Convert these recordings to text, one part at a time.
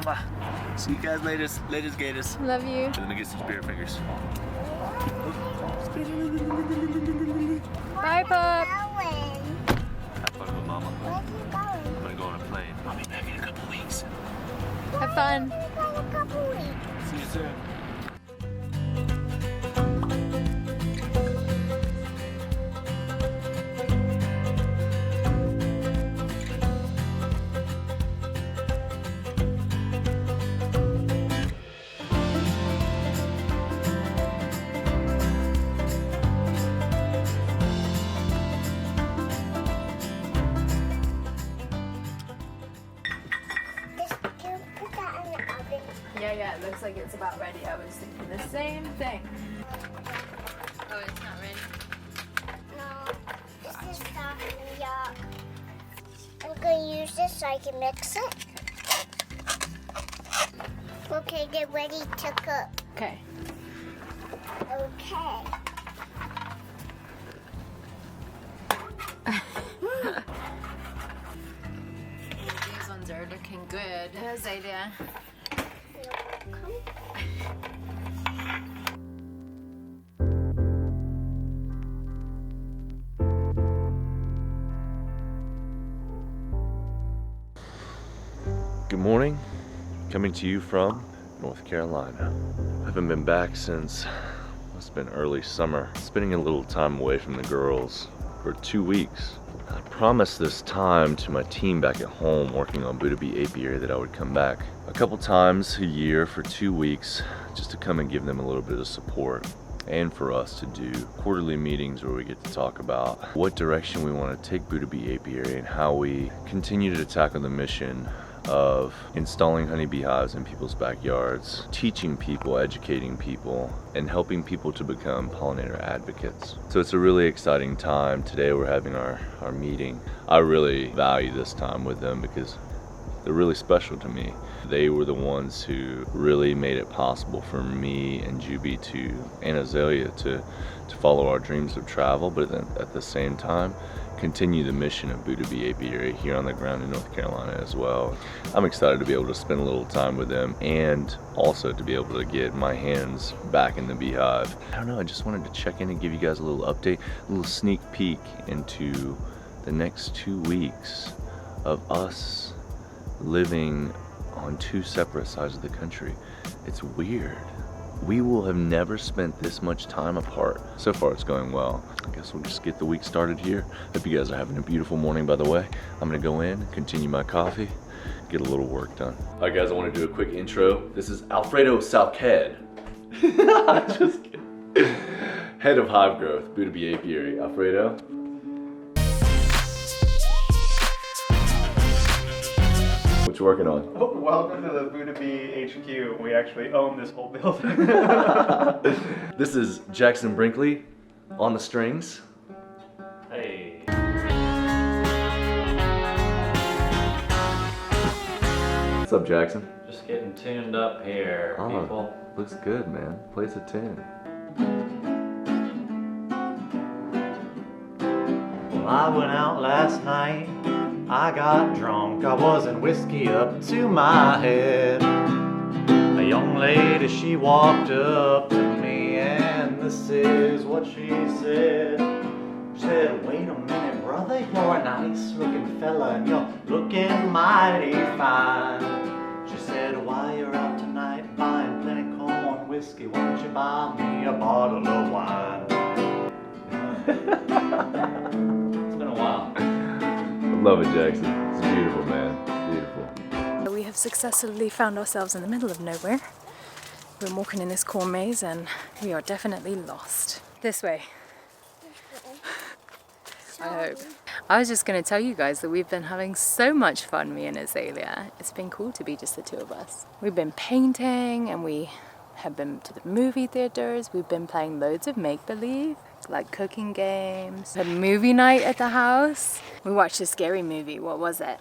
mama. See you guys later, gators. Love you. Let me get some spirit fingers. Bye, Pop. Have fun with mama. Where are you going? I'm gonna go on a plane. I'll be back in a couple weeks. Have fun. In a couple weeks. See you soon. Yeah, it looks like it's about ready. I was thinking the same thing. Oh, it's not ready? No, this is not yuck. I'm going to use this so I can mix it. Okay, get ready to cook. Okay. Okay. These ones are looking good. Azalea. Good morning, coming to you from North Carolina. I haven't been back since it's been early summer, spending a little time away from the girls for 2 weeks. I promised this time to my team back at home working on Buddha Bee Apiary that I would come back a couple times a year for 2 weeks just to come and give them a little bit of support, and for us to do quarterly meetings where we get to talk about what direction we want to take Buddha Bee Apiary and how we continue to tackle the mission of installing honeybee hives in people's backyards, teaching people, educating people, and helping people to become pollinator advocates. So it's a really exciting time. Today we're having our meeting. I really value this time with them because they're really special to me. They were the ones who really made it possible for me and Juby and Azalea to follow our dreams of travel, but then at the same time continue the mission of Buddha Bee Apiary here on the ground in North Carolina as well. I'm excited to be able to spend a little time with them and also to be able to get my hands back in the beehive. I don't know, I just wanted to check in and give you guys a little update, a little sneak peek into the next 2 weeks of us living on 2 separate sides of the country. It's weird. We will have never spent this much time apart. So far it's going well. I guess we'll just get the week started here. Hope you guys are having a beautiful morning, by the way. I'm gonna go in, continue my coffee, get a little work done. All right guys, I wanna do a quick intro. This is Alfredo Salced. Just kidding. Head of Hive Growth, Buddha Bee Apiary. Alfredo. What you working on? Oh, welcome to the Buddha Bee HQ. We actually own this whole building. This is Jackson Brinkley on the strings. Hey. What's up, Jackson? Just getting tuned up here, people. Looks good, man. Plays a tune. Well, I went out last night. I got drunk. I wasn't whiskey up to my head. A young lady, she walked up to me, and this is what she said. She said, "Wait a minute, brother, you're a nice looking fella, and you're looking mighty fine." She said, "While you're out tonight buying plenty corn whiskey, why don't you buy me a bottle of wine?" It's been a while. Love it, Jackson. It's beautiful, man. Beautiful. We have successfully found ourselves in the middle of nowhere. We're walking in this corn maze and we are definitely lost. This way. I hope. I was just going to tell you guys that we've been having so much fun, me and Azalea. It's been cool to be just the 2 of us. We've been painting and we have been to the movie theaters. We've been playing loads of make-believe, like cooking games. We had movie night at the house. We watched a scary movie. What was it?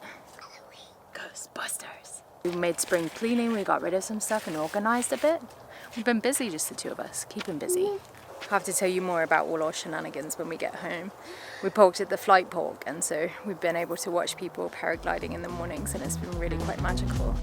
Ghostbusters. We made spring cleaning. We got rid of some stuff and organized a bit. We've been busy, just the 2 of us, keeping busy. have to tell you more about all our shenanigans when we get home. We parked at the flight park, and so we've been able to watch people paragliding in the mornings, and it's been really quite magical.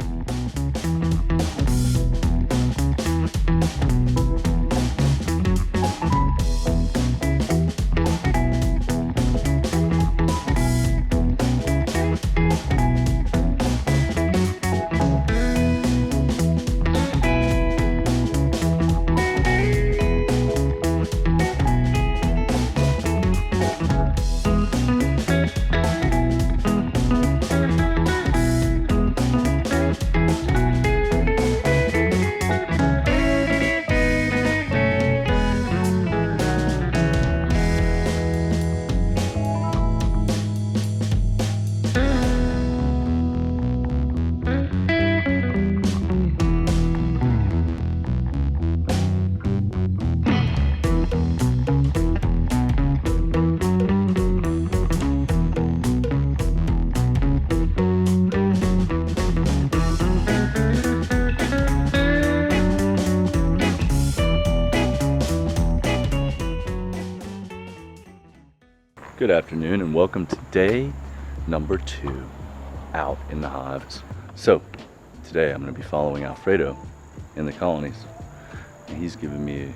Good afternoon and welcome to day number 2 out in the hives. So today I'm going to be following Alfredo in the colonies, and he's given me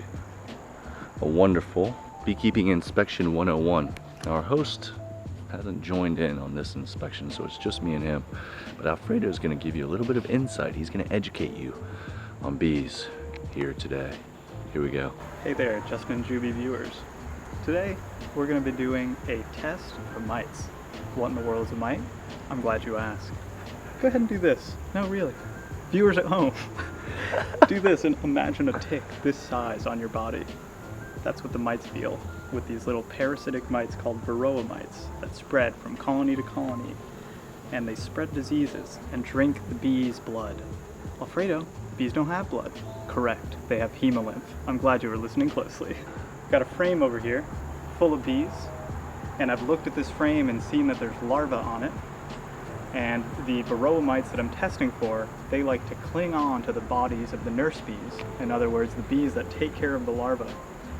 a wonderful beekeeping inspection 101. Now our host hasn't joined in on this inspection, so it's just me and him, but Alfredo is going to give you a little bit of insight. He's going to educate you on bees here today. Here we go. Hey there, Justin and Juby viewers. Today, we're going to be doing a test for mites. What in the world is a mite? I'm glad you asked. Go ahead and do this. No, really. Viewers at home, do this and imagine a tick this size on your body. That's what the mites feel with these little parasitic mites called varroa mites that spread from colony to colony. And they spread diseases and drink the bees' blood. Alfredo, bees don't have blood. Correct, they have hemolymph. I'm glad you were listening closely. Got a frame over here full of bees, and I've looked at this frame and seen that there's larvae on it, and the varroa mites that I'm testing for, they like to cling on to the bodies of the nurse bees. In other words, the bees that take care of the larvae,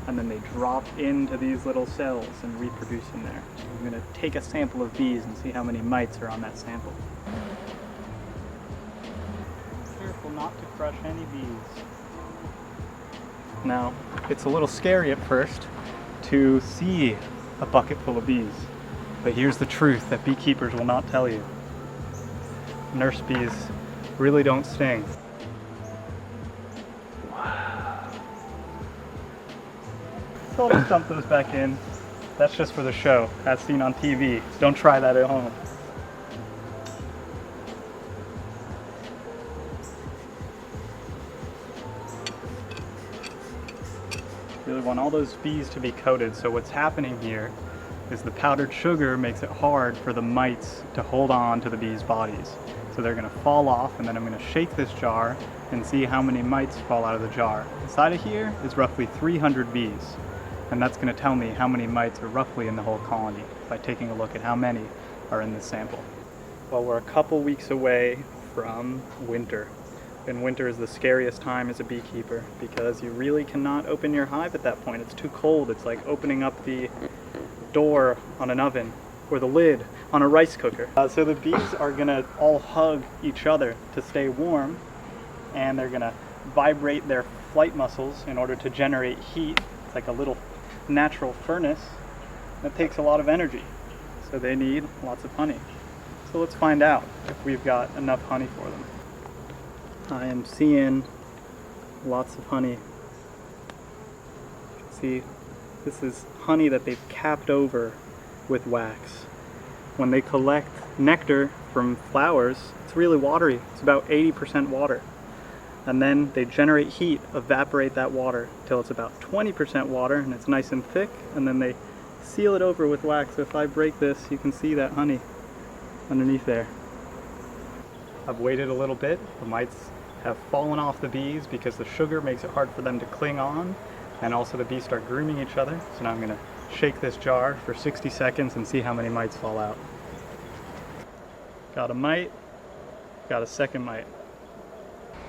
and then they drop into these little cells and reproduce in there. I'm going to take a sample of bees and see how many mites are on that sample. Careful not to crush any bees. Now, it's a little scary at first to see a bucket full of bees, but here's the truth that beekeepers will not tell you. Nurse bees really don't sting. Wow. So I'll just dump those back in. That's just for the show, as seen on TV. Don't try that at home. Really want all those bees to be coated, so what's happening here is the powdered sugar makes it hard for the mites to hold on to the bees' bodies. So they're going to fall off, and then I'm going to shake this jar and see how many mites fall out of the jar. Inside of here is roughly 300 bees, and that's going to tell me how many mites are roughly in the whole colony by taking a look at how many are in this sample. Well, we're a couple weeks away from winter. And winter is the scariest time as a beekeeper because you really cannot open your hive at that point. It's too cold. It's like opening up the door on an oven or the lid on a rice cooker. So the bees are gonna all hug each other to stay warm, and they're gonna vibrate their flight muscles in order to generate heat. It's like a little natural furnace that takes a lot of energy. So they need lots of honey. So let's find out if we've got enough honey for them. I am seeing lots of honey. See, this is honey that they've capped over with wax. When they collect nectar from flowers, it's really watery. It's about 80% water. And then they generate heat, evaporate that water till it's about 20% water, and it's nice and thick, and then they seal it over with wax. So if I break this, you can see that honey underneath there. I've waited a little bit. The mites have fallen off the bees because the sugar makes it hard for them to cling on, and also the bees start grooming each other. So now I'm going to shake this jar for 60 seconds and see how many mites fall out. Got a mite, got a second mite.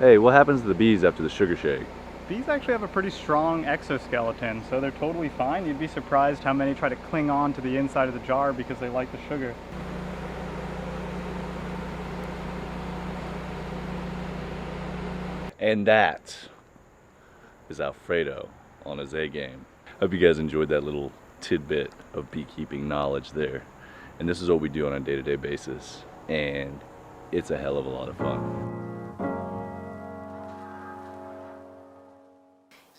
Hey, what happens to the bees after the sugar shake? bees actually have a pretty strong exoskeleton, so they're totally fine. You'd be surprised how many try to cling on to the inside of the jar because they like the sugar. And that is Alfredo on his A game. Hope you guys enjoyed that little tidbit of beekeeping knowledge there. And this is what we do on a day-to-day basis. And it's a hell of a lot of fun.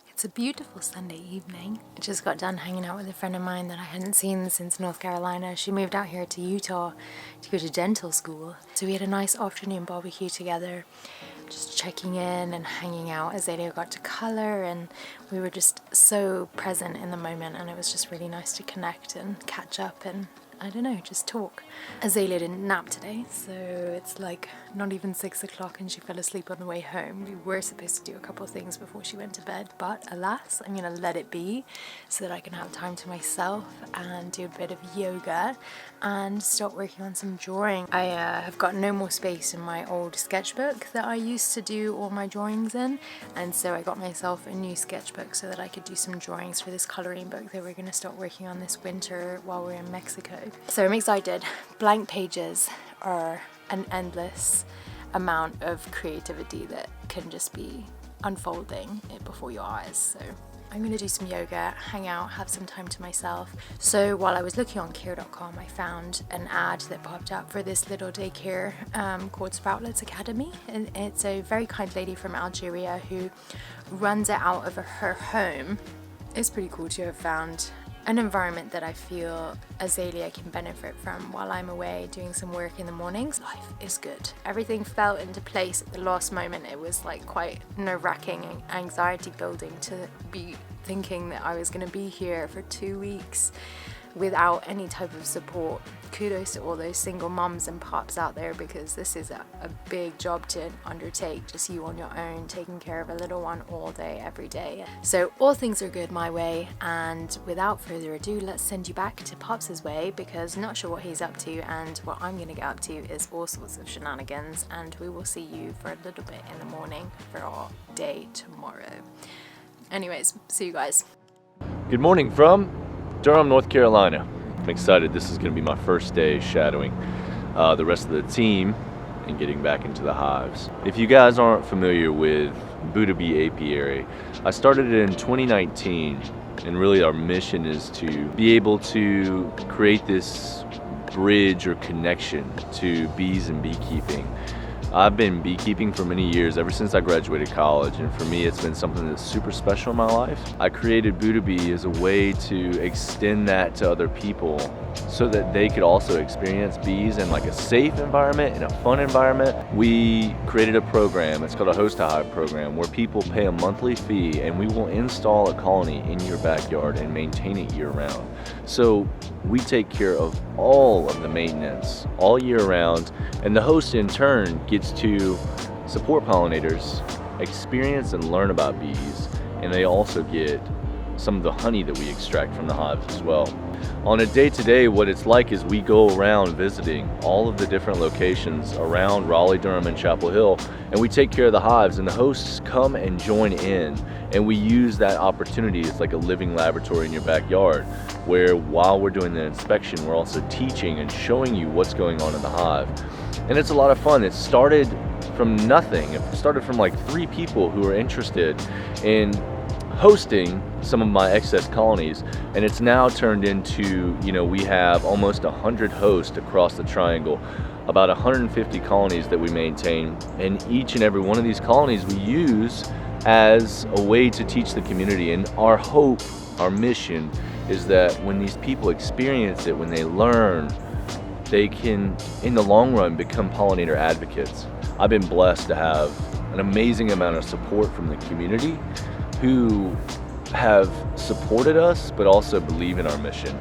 It's a beautiful Sunday evening. I just got done hanging out with a friend of mine that I hadn't seen since North Carolina. She moved out here to Utah to go to dental school. So we had a nice afternoon barbecue together, just checking in and hanging out. Azalea got to color and we were just so present in the moment, and it was just really nice to connect and catch up and, I don't know, just talk. Azalea didn't nap today, so it's like not even 6 o'clock and she fell asleep on the way home. We were supposed to do a couple of things before she went to bed, but alas, I'm gonna let it be so that I can have time to myself and do a bit of yoga and start working on some drawing. I have got no more space in my old sketchbook that I used to do all my drawings in, and so I got myself a new sketchbook so that I could do some drawings for this coloring book that we're gonna start working on this winter while we're in Mexico. So I'm excited. Blank pages are an endless amount of creativity that can just be unfolding before your eyes. So I'm gonna do some yoga, hang out, have some time to myself. So while I was looking on care.com, I found an ad that popped up for this little daycare called Sproutlets Academy. And it's a very kind lady from Algeria who runs it out of her home. It's pretty cool to have found an environment that I feel Azalea can benefit from while I'm away doing some work in the mornings. Life is good. Everything fell into place at the last moment. It was like quite nerve-wracking and anxiety building to be thinking that I was going to be here for 2 weeks without any type of support. Kudos to all those single mums and pops out there, because this is a big job to undertake, just you on your own, taking care of a little one all day, every day. So all things are good my way, and without further ado, let's send you back to Pops' way, because not sure what he's up to, and what I'm gonna get up to is all sorts of shenanigans, and we will see you for a little bit in the morning for our day tomorrow. Anyways, see you guys. Good morning from Durham, North Carolina. I'm excited. This is going to be my first day shadowing the rest of the team and getting back into the hives. If you guys aren't familiar with Buddha Bee Apiary, I started it in 2019, and really our mission is to be able to create this bridge or connection to bees and beekeeping. I've been beekeeping for many years, ever since I graduated college, and for me it's been something that's super special in my life. I created Buddha Bee as a way to extend that to other people so that they could also experience bees in like a safe environment, in a fun environment. We created a program, it's called a Host a Hive program, where people pay a monthly fee and we will install a colony in your backyard and maintain it year round. So we take care of all of the maintenance all year round, and the host in turn gets to support pollinators, experience and learn about bees, and they also get some of the honey that we extract from the hives as well. On a day-to-day, what it's like is we go around visiting all of the different locations around Raleigh, Durham, and Chapel Hill, and we take care of the hives, and the hosts come and join in, and we use that opportunity. It's like a living laboratory in your backyard, where while we're doing the inspection, we're also teaching and showing you what's going on in the hive. And it's a lot of fun. It started from nothing. It started from like 3 people who were interested in hosting some of my excess colonies, and it's now turned into, you know, we have almost 100 hosts across the triangle, about 150 colonies that we maintain, and each and every one of these colonies we use as a way to teach the community. And our hope, our mission is that when these people experience it, when they learn, they can, in the long run, become pollinator advocates. I've been blessed to have an amazing amount of support from the community who have supported us, but also believe in our mission.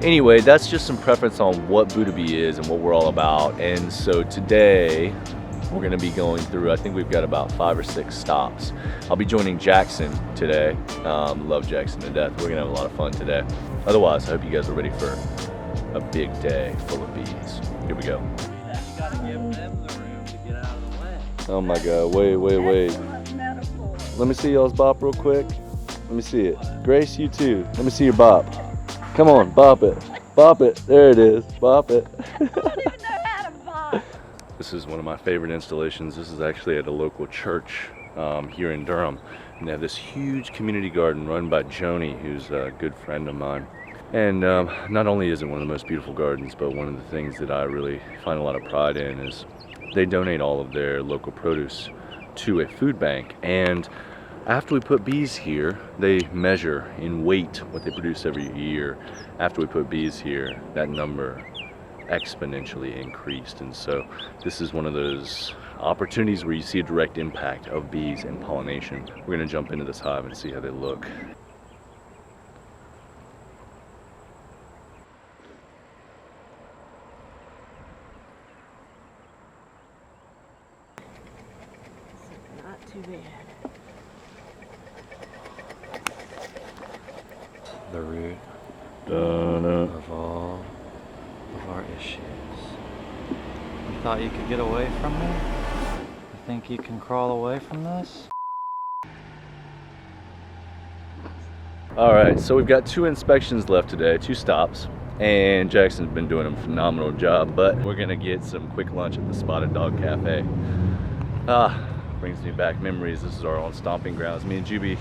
Anyway, that's just some preference on what Buddha Bee is and what we're all about. And so today, we're gonna be going through, I think we've got about 5 or 6 stops. I'll be joining Jackson today. Love Jackson to death. We're gonna have a lot of fun today. Otherwise, I hope you guys are ready for a big day full of bees. Here we go. You gotta give them the room to get out of the way. Oh my God, wait. Excellent metaphor. Let me see y'all's bop real quick. Let me see it. Grace, you too. Let me see your bop. Come on, bop it. Bop it. There it is. Bop it. I don't even know how to bop. This is one of my favorite installations. This is actually at a local church here in Durham. And they have this huge community garden run by Joni, who's a good friend of mine. And not only is it one of the most beautiful gardens, but one of the things that I really find a lot of pride in is they donate all of their local produce to a food bank. And after we put bees here, they measure in weight what they produce every year. After we put bees here, that number exponentially increased. And so this is one of those opportunities where you see a direct impact of bees and pollination. We're gonna jump into this hive and see how they look. Not too bad. The root Dun-dun. of all of our issues. You thought you could get away from me? You think you can crawl away from this? All right, so we've got 2 inspections left today, 2 stops, and Jackson's been doing a phenomenal job, but we're gonna get some quick lunch at the Spotted Dog Cafe. Brings me back memories. This is our own stomping grounds. Me and Juby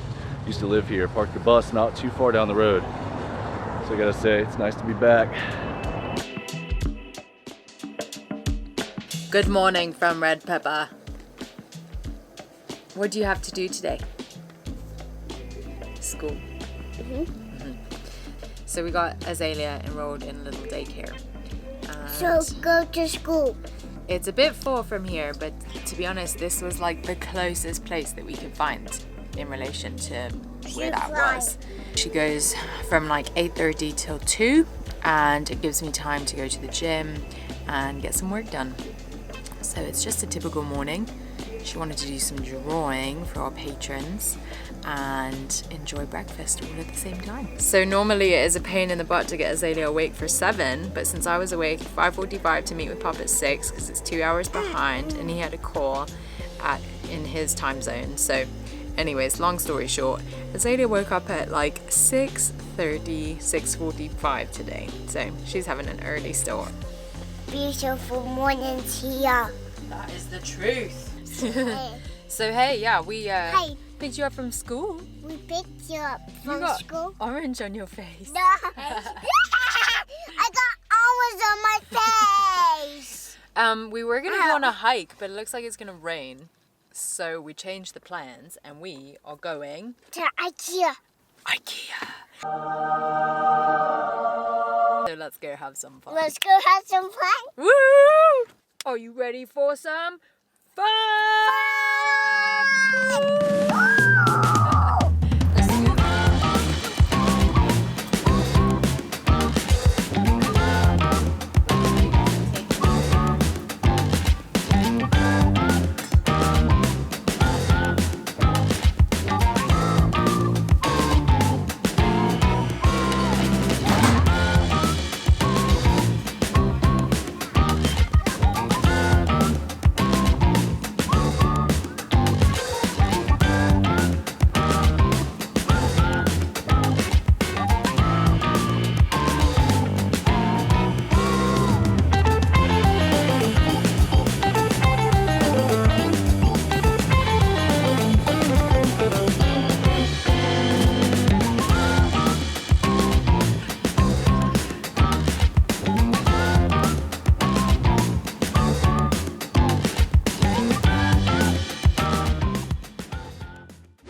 used to live here, parked the bus not too far down the road. So I gotta say, it's nice to be back. Good morning from Red Pepper. What do you have to do today? School. So we got Azalea enrolled in a little daycare. So go to school. It's a bit far from here, but to be honest, this was like the closest place that we could find in relation to where that was. She goes from like 8:30 till 2, and it gives me time to go to the gym and get some work done. So it's just a typical morning. She wanted to do some drawing for our patrons and enjoy breakfast all at the same time. So normally it is a pain in the butt to get Azalea awake for 7, but since I was awake 5:45 to meet with Pop at 6 because it's 2 hours behind and he had a call in his time zone. So anyways, long story short, Azalea woke up at like 6:30, 6:45 today. So she's having an early start. Beautiful mornings here. That is the truth. Hey, So hey, yeah, we Hey. picked you up from school. we picked you up You from got school. orange on your face. No. I got almonds on my face. We were gonna go on a hike, but it looks like it's gonna rain. So we changed the plans and we are going To IKEA. IKEA. So let's go have some fun. Let's go have some fun. Woo! Are you ready for some fun?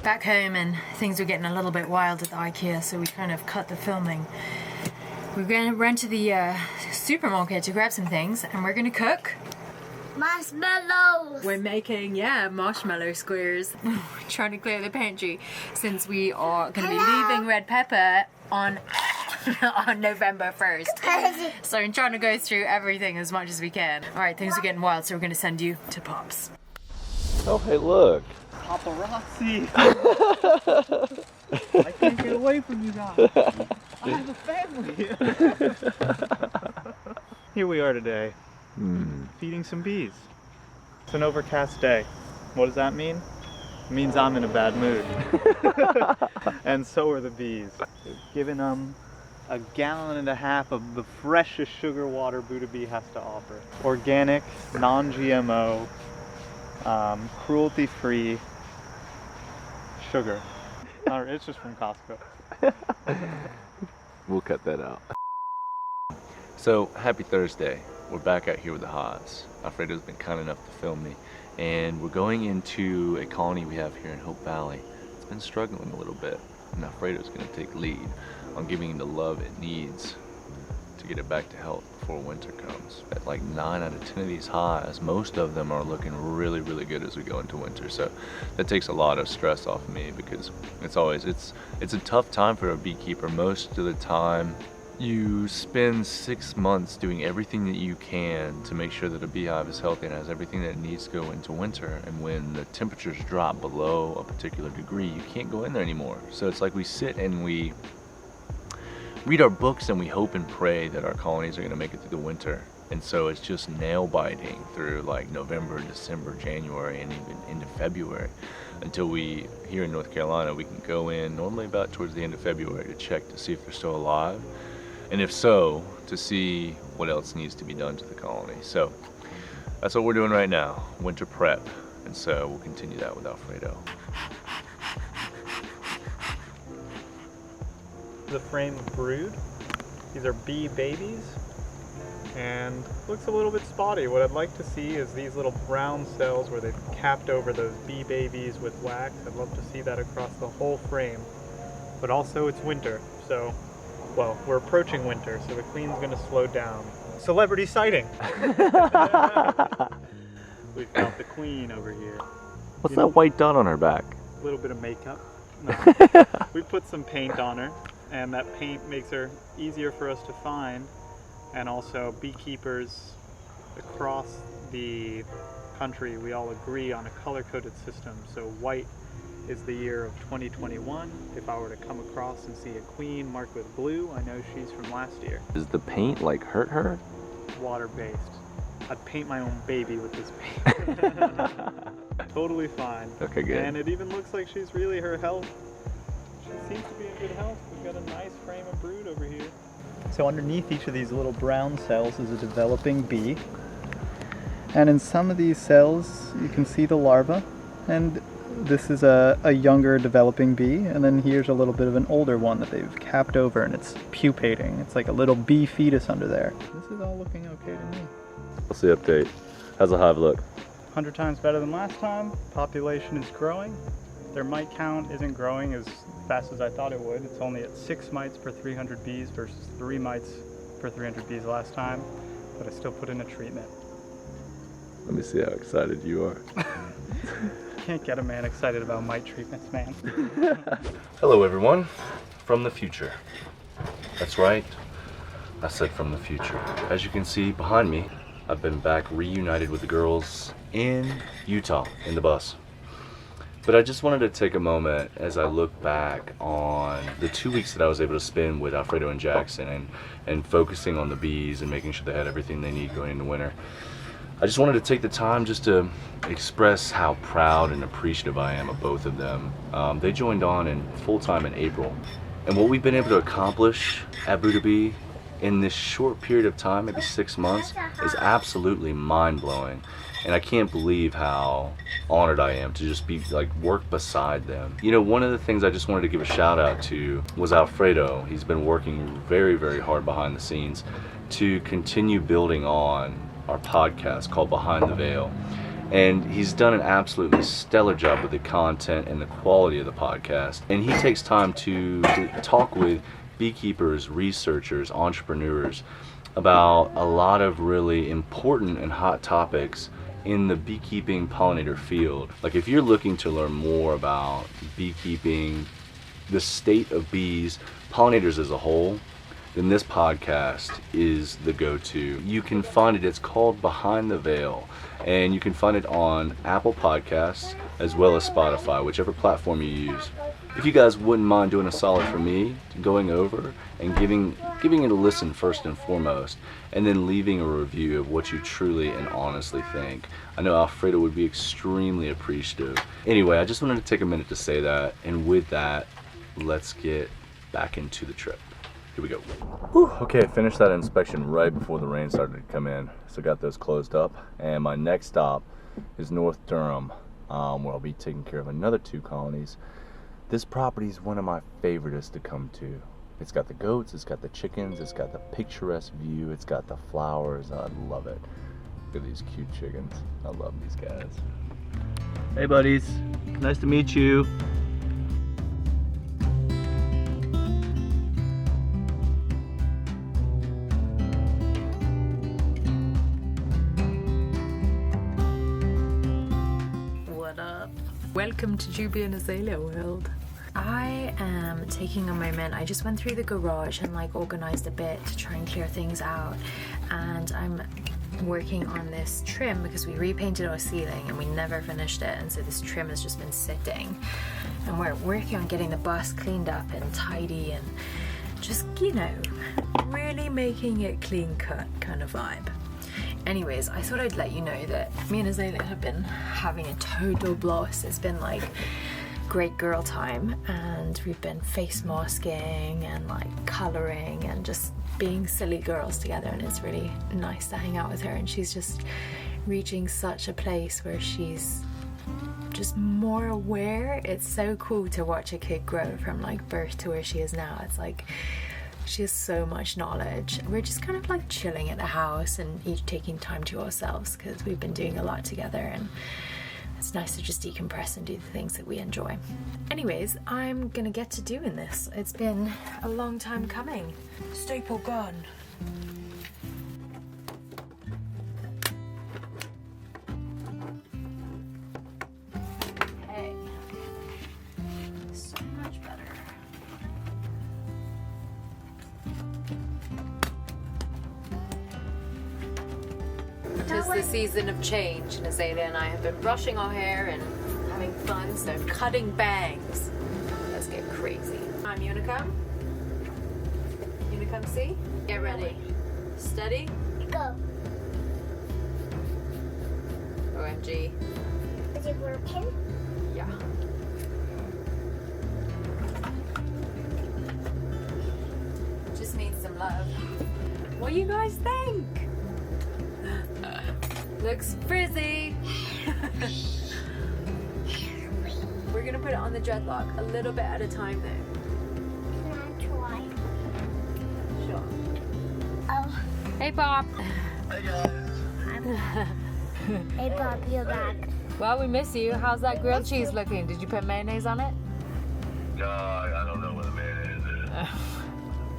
Back home and things were getting a little bit wild at the IKEA, so we kind of cut the filming. We're going to run to the supermarket to grab some things and we're going to cook. Marshmallows. We're making, marshmallow squares. Trying to clear the pantry since we are going to be leaving Red Pepper on on November 1st. So I'm trying to go through everything as much as we can. Alright, things are getting wild, so we're going to send you to Pops. Oh, hey, look. Paparazzi! I can't get away from you guys. I have a family. Here we are today, feeding some bees. It's an overcast day. What does that mean? It means I'm in a bad mood. And so are the bees. We've given them a gallon and a half of the freshest sugar water Buddha Bee has to offer. Organic, non-GMO, cruelty-free sugar. It's just from Costco. We'll cut that out. So, happy Thursday. We're back out here with the Haas. Alfredo's been kind enough to film me. And we're going into a colony we have here in Hope Valley. It's been struggling a little bit. And Alfredo's going to take lead on giving it the love it needs to get it back to health before winter comes. At like 9 out of 10 of these hives, most of them are looking really, really good as we go into winter. So that takes a lot of stress off of me because it's a tough time for a beekeeper. Most of the time, you spend 6 months doing everything that you can to make sure that a beehive is healthy and has everything that it needs to go into winter. And when the temperatures drop below a particular degree, you can't go in there anymore. So it's like we sit and we read our books and we hope and pray that our colonies are going to make it through the winter. And so it's just nail biting through like November, December, January, and even into February until we, here in North Carolina, we can go in normally about towards the end of February to check to see if they're still alive. And if so, to see what else needs to be done to the colony. So that's what we're doing right now, winter prep. And so we'll continue that with Alfredo. The frame of brood. These are bee babies. And looks a little bit spotty. What I'd like to see is these little brown cells where they've capped over those bee babies with wax. I'd love to see that across the whole frame. But also it's winter, so well, we're approaching winter, so the queen's gonna slow down. Celebrity sighting! We found the queen over here. What's that white dot on her back? A little bit of makeup. No. We put some paint on her, and that paint makes her easier for us to find. And also, beekeepers across the country, we all agree on a color-coded system. So white is the year of 2021. If I were to come across and see a queen marked with blue, I know she's from last year. Does the paint like hurt her? Water-based. I'd paint my own baby with this paint. Totally fine. Okay, good. And it even looks like she's really her health. She seems to be in good health. We've got a nice frame of brood over here. So underneath each of these little brown cells is a developing bee. And in some of these cells, you can see the larva. And this is a younger developing bee, and then here's a little bit of an older one that they've capped over, and it's pupating. It's like a little bee fetus under there. This is all looking okay to me. What's the update? How's the hive look? 100 times better than last time. Population is growing. Their mite count isn't growing as fast as I thought it would. It's only at 6 mites per 300 bees versus 3 mites per 300 bees last time, but I still put in a treatment. Let me see how excited you are. Can't get a man excited about mite treatments, man. Hello everyone, from the future. That's right, I said from the future. As you can see behind me, I've been back reunited with the girls in Utah, in the bus. But I just wanted to take a moment as I look back on the 2 weeks that I was able to spend with Alfredo and Jackson and focusing on the bees and making sure they had everything they need going into winter. I just wanted to take the time just to express how proud and appreciative I am of both of them. They joined on in full-time in April. And what we've been able to accomplish at Buddha Bee in this short period of time, maybe 6 months, is absolutely mind-blowing. And I can't believe how honored I am to just be work beside them. You know, one of the things I just wanted to give a shout out to was Alfredo. He's been working very, very hard behind the scenes to continue building on our podcast called Behind the Veil. And he's done an absolutely stellar job with the content and the quality of the podcast. And he takes time to talk with beekeepers, researchers, entrepreneurs about a lot of really important and hot topics in the beekeeping pollinator field. Like if you're looking to learn more about beekeeping, the state of bees, pollinators as a whole, then this podcast is the go-to. You can find it, it's called Behind the Veil, and you can find it on Apple Podcasts as well as Spotify, whichever platform you use. if you guys wouldn't mind doing a solid for me, going over and giving it a listen first and foremost, and then leaving a review of what you truly and honestly think. I know Alfredo would be extremely appreciative. Anyway, I just wanted to take a minute to say that, and with that, let's get back into the trip. Here we go. Whew. Okay, I finished that inspection right before the rain started to come in, so got those closed up, and my next stop is North Durham, where I'll be taking care of another 2 colonies. This property is one of my favorites to come to. It's got the goats, it's got the chickens, it's got the picturesque view, it's got the flowers. I love it. Look at these cute chickens. I love these guys. Hey buddies, nice to meet you. What up? Welcome to Juby and Azalea world. I am taking a moment. I just went through the garage and like organized a bit to try and clear things out, and I'm working on this trim because we repainted our ceiling and we never finished it, and so this trim has just been sitting, and we're working on getting the bus cleaned up and tidy and just, you know, really making it clean cut kind of vibe. Anyways, I thought I'd let you know that me and Azalea have been having a total blast. It's been like great girl time, and we've been face masking and like coloring and just being silly girls together, and it's really nice to hang out with her, and she's just reaching such a place where she's just more aware. It's so cool to watch a kid grow from like birth to where she is now. It's like she has so much knowledge. We're just kind of like chilling at the house and each taking time to ourselves because we've been doing a lot together, and it's nice to just decompress and do the things that we enjoy. Anyways, I'm gonna get to doing this. It's been a long time coming. Staple gun. Hey. So much better. Tis the season of change, and Azalea and I have been brushing our hair and having fun, so cutting bangs. Let's get crazy. You wanna come? You wanna come see? Get ready. Steady. Go. OMG. Is it working? Yeah. Just needs some love. What do you guys think? Looks frizzy. We're gonna put it on the dreadlock a little bit at a time though. Can I try? Sure. Oh, Hey Pop. Hey guys. hey Bob, you're back. Well, we miss you. How's that grilled cheese looking? Did you put mayonnaise on it? No, I don't know what the mayonnaise is.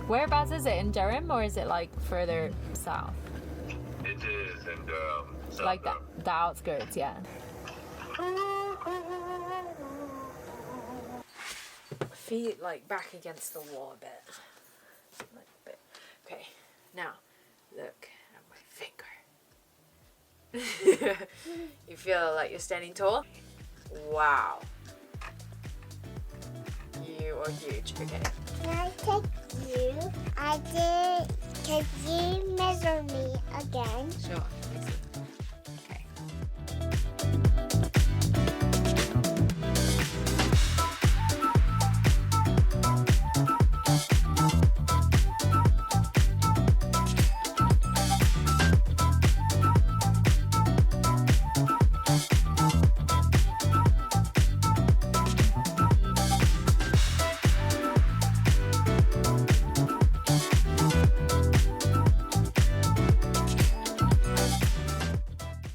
Whereabouts is it? In Durham, or is it like further south? It is in Durham. Like the outskirts, yeah. Feet like back against the wall a bit. Like a bit. Okay, now look at my finger. You feel like you're standing tall? Wow. You are huge. Okay. Can I take you? I did. Can you measure me again? Sure. Easy.